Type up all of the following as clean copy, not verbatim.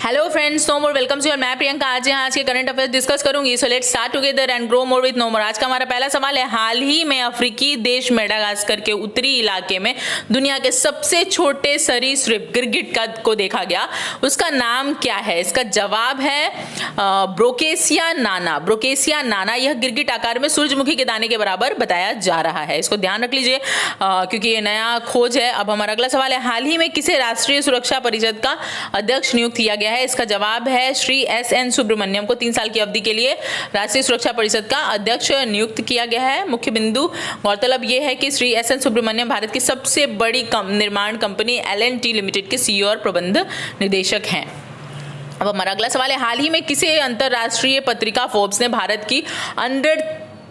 Hello friends, know more welcome to your मैं प्रियंका। आज के करंट अफेयर्स डिस्कस करूंगी। So let's start together and grow more with know more. आज का हमारा पहला सवाल है, हाल ही में अफ्रीकी देश मेडागास्कर के उत्तरी इलाके में दुनिया के सबसे छोटे सरीसृप गिरगिट को देखा गया, उसका नाम क्या है? इसका जवाब है ब्रोकेसिया नाना। ब्रोकेसिया नाना यह गिरगिट आकार में सूरजमुखी के दाने के बराबर बताया जा रहा है। इसको ध्यान रख लीजिए क्योंकि ये नया खोज है। अब हमारा अगला सवाल है, हाल ही में किसे राष्ट्रीय सुरक्षा परिषद का अध्यक्ष नियुक्त किया गया है? इसका जवाब है श्री एस.एन. सुब्रमण्यम को 3 साल की अवधि के लिए राष्ट्रीय सुरक्षा परिषद का अध्यक्ष नियुक्त किया गया है। मुख्य बिंदु गौरतलब यह है कि श्री एस.एन. सुब्रमण्यम भारत की सबसे बड़ी निर्माण कंपनी L&T लिमिटेड के CEO और प्रबंध निदेशक हैं। अब हमारा अगला सवाल है, हाल ही में किसे अंतरराष्ट्रीय पत्रिका फोर्ब्स ने भारत की अंडर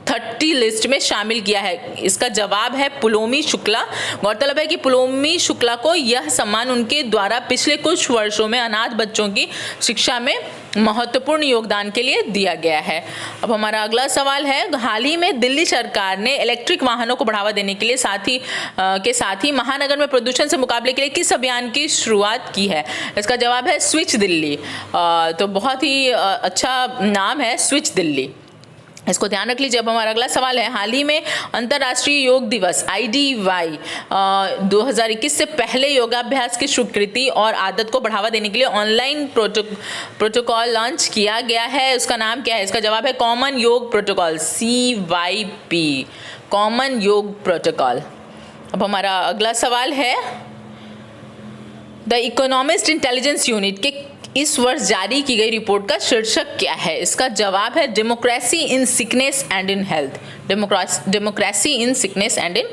30 लिस्ट में शामिल किया है? इसका जवाब है पुलोमी शुक्ला। गौरतलब है कि पुलोमी शुक्ला को यह सम्मान उनके द्वारा पिछले कुछ वर्षों में अनाथ बच्चों की शिक्षा में महत्वपूर्ण योगदान के लिए दिया गया है। अब हमारा अगला सवाल है, हाल ही में दिल्ली सरकार ने इलेक्ट्रिक वाहनों को बढ़ावा देने के लिए साथ ही महानगर में प्रदूषण से मुकाबले के लिए किस अभियान की शुरुआत की है? इसका जवाब है स्विच दिल्ली। तो बहुत ही अच्छा नाम है, स्विच दिल्ली। इसको ध्यान रख लीजिए। अब हमारा अगला सवाल है, हाल ही में अंतर्राष्ट्रीय योग दिवस IDY 2021 से पहले योगाभ्यास की स्वीकृति और आदत को बढ़ावा देने के लिए ऑनलाइन प्रोटोकॉल लॉन्च किया गया है। उसका नाम क्या है? इसका जवाब है कॉमन योग प्रोटोकॉल, CYP, कॉमन योग प्रोटोकॉल। अब हमारा अगला सवाल है, द इकोनॉमिस्ट इंटेलिजेंस यूनिट के इस वर्ष जारी की गई रिपोर्ट का शीर्षक क्या है? इसका जवाब है democracy in sickness and in health. Democracy in sickness and in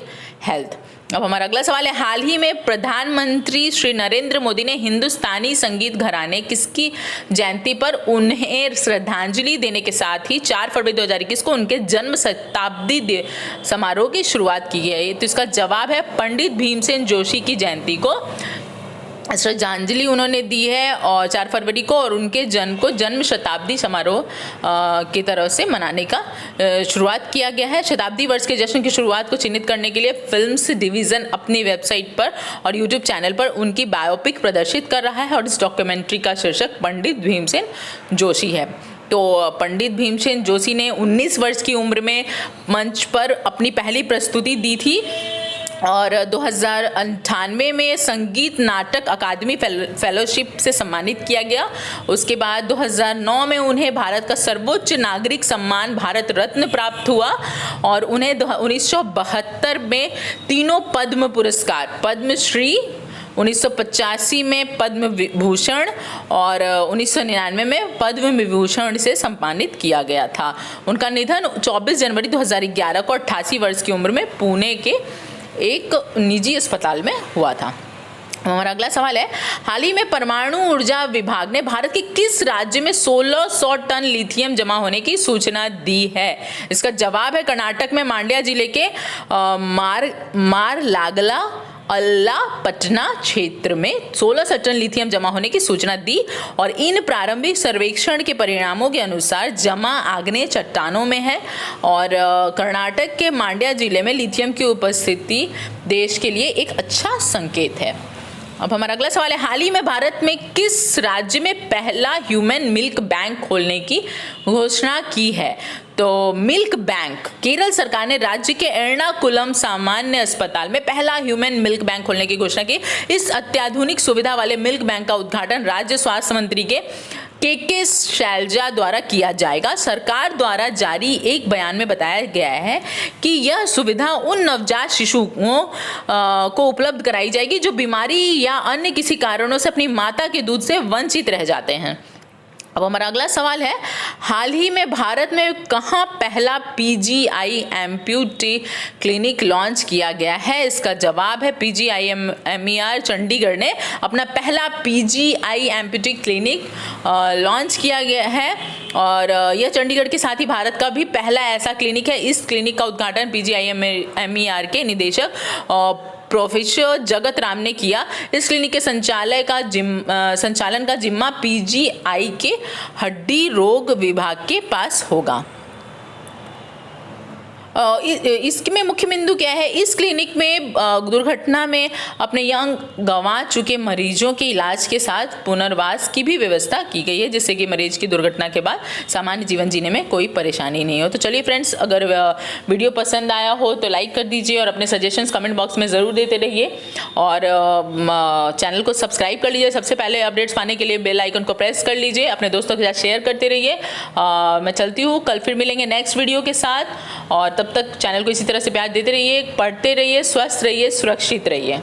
health. अब हमारा अगला सवाल है, हाल ही में प्रधानमंत्री श्री नरेंद्र मोदी ने हिंदुस्तानी संगीत घराने किसकी जयंती पर उन्हें श्रद्धांजलि देने के साथ ही 4 फरवरी 2021 को उनके जन्म शताब्दी समारोह की शुरुआत की है? तो इसका जवाब है पंडित भीमसेन जोशी की जयंती को श्रद्धांजलि उन्होंने दी है और 4 फरवरी को, और उनके जन्म शताब्दी समारोह की तरफ से मनाने का शुरुआत किया गया है। शताब्दी वर्ष के जश्न की शुरुआत को चिन्हित करने के लिए फिल्म्स डिवीज़न अपनी वेबसाइट पर और यूट्यूब चैनल पर उनकी बायोपिक प्रदर्शित कर रहा है और इस डॉक्यूमेंट्री का शीर्षक पंडित भीमसेन जोशी है। तो पंडित भीमसेन जोशी ने 19 वर्ष की उम्र में मंच पर अपनी पहली प्रस्तुति दी थी और 2098 में संगीत नाटक अकादमी फेलोशिप से सम्मानित किया गया। उसके बाद 2009 में उन्हें भारत का सर्वोच्च नागरिक सम्मान भारत रत्न प्राप्त हुआ और उन्हें 1972 में तीनों पद्म पुरस्कार, पद्मश्री, 1985 में पद्म विभूषण और 1999 में पद्म विभूषण से सम्मानित किया गया था। उनका निधन 24 जनवरी 2011 को 88 वर्ष की उम्र में पुणे के एक निजी अस्पताल में हुआ था। हमारा अगला सवाल है, हाल ही में परमाणु ऊर्जा विभाग ने भारत के किस राज्य में 1600 टन लिथियम जमा होने की सूचना दी है? इसका जवाब है कर्नाटक में मांड्या जिले के मारलागला अल्ला पटना क्षेत्र में 1600 टन लिथियम जमा होने की सूचना दी और इन प्रारंभिक सर्वेक्षण के परिणामों के अनुसार जमा आग्नेय चट्टानों में है और कर्नाटक के मांड्या जिले में लिथियम की उपस्थिति देश के लिए एक अच्छा संकेत है। अब हमारा अगला सवाल है, हाल ही में भारत में किस राज्य में पहला ह्यूमन मिल्क बैंक खोलने की घोषणा की है? तो मिल्क बैंक, केरल सरकार ने राज्य के एर्नाकुलम सामान्य अस्पताल में पहला ह्यूमन मिल्क बैंक खोलने की घोषणा की। इस अत्याधुनिक सुविधा वाले मिल्क बैंक का उद्घाटन राज्य स्वास्थ्य मंत्री के शैलजा द्वारा किया जाएगा। सरकार द्वारा जारी एक बयान में बताया गया है कि यह सुविधा उन नवजात शिशुओं को उपलब्ध कराई जाएगी जो बीमारी या अन्य किसी कारणों से अपनी माता के दूध से वंचित रह जाते हैं। अब हमारा अगला सवाल है, हाल ही में भारत में कहाँ पहला PGI एम्प्यूटी क्लिनिक लॉन्च किया गया है? इसका जवाब है PGIMER चंडीगढ़ ने अपना पहला PGI एम्प्यूटी क्लिनिक लॉन्च किया गया है और यह चंडीगढ़ के साथ ही भारत का भी पहला ऐसा क्लिनिक है। इस क्लिनिक का उद्घाटन PGIMER के निदेशक प्रोफेसर जगत राम ने किया। इस क्लिनिक के संचालन का जिम्मा PGI के हड्डी रोग विभाग के पास होगा। इसमें मुख्य बिंदु क्या है, इस क्लिनिक में दुर्घटना में अपने यंग गंवा चुके मरीजों के इलाज के साथ पुनर्वास की भी व्यवस्था की गई है, जिससे कि मरीज की दुर्घटना के बाद सामान्य जीवन जीने में कोई परेशानी नहीं हो। तो चलिए फ्रेंड्स, अगर वीडियो पसंद आया हो तो लाइक कर दीजिए और अपने सजेशंस कमेंट बॉक्स में ज़रूर देते रहिए, और चैनल को सब्सक्राइब कर लीजिए। सबसे पहले अपडेट्स पाने के लिए बेल आइकन को प्रेस कर लीजिए, अपने दोस्तों के साथ शेयर करते रहिए। मैं चलती हूँ, कल फिर मिलेंगे नेक्स्ट वीडियो के साथ, और तब तक चैनल को इसी तरह से प्यार देते रहिए, पढ़ते रहिए, स्वस्थ रहिए, सुरक्षित रहिए।